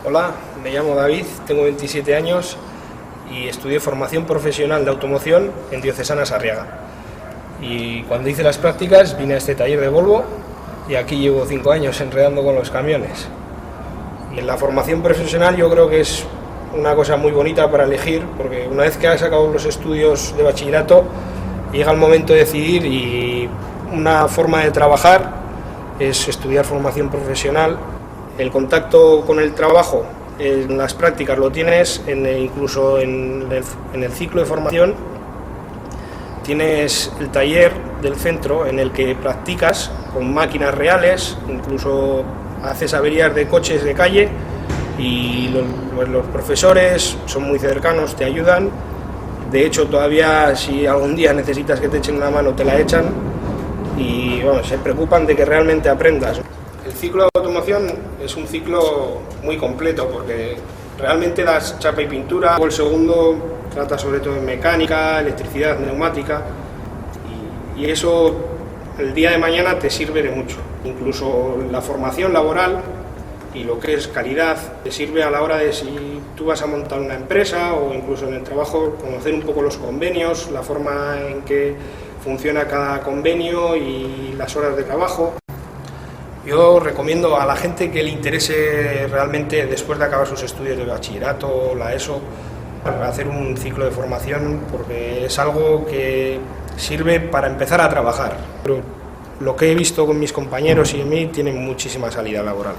Hola, me llamo David, tengo 27 años y estudié formación profesional de automoción en Diocesana Sarriaga. Y cuando hice las prácticas vine a este taller de Volvo y aquí llevo 5 años enredando con los camiones. Y en la formación profesional yo creo que es una cosa muy bonita para elegir, porque una vez que has acabado los estudios de bachillerato llega el momento de decidir, y una forma de trabajar es estudiar formación profesional. El contacto con el trabajo en las prácticas lo tienes, incluso en el ciclo de formación tienes el taller del centro en el que practicas con máquinas reales, incluso haces averías de coches de calle y los profesores son muy cercanos, te ayudan. De hecho, todavía si algún día necesitas que te echen una mano, te la echan y bueno, se preocupan de que realmente aprendas. El ciclo de automoción es un ciclo muy completo porque realmente das chapa y pintura. El segundo trata sobre todo de mecánica, electricidad, neumática, y eso el día de mañana te sirve de mucho. Incluso la formación laboral y lo que es calidad te sirve a la hora de, si tú vas a montar una empresa o incluso en el trabajo, conocer un poco los convenios, la forma en que funciona cada convenio y las horas de trabajo. Yo recomiendo a la gente que le interese realmente, después de acabar sus estudios de bachillerato, la ESO, hacer un ciclo de formación, porque es algo que sirve para empezar a trabajar. Pero lo que he visto con mis compañeros y en mí tiene muchísima salida laboral.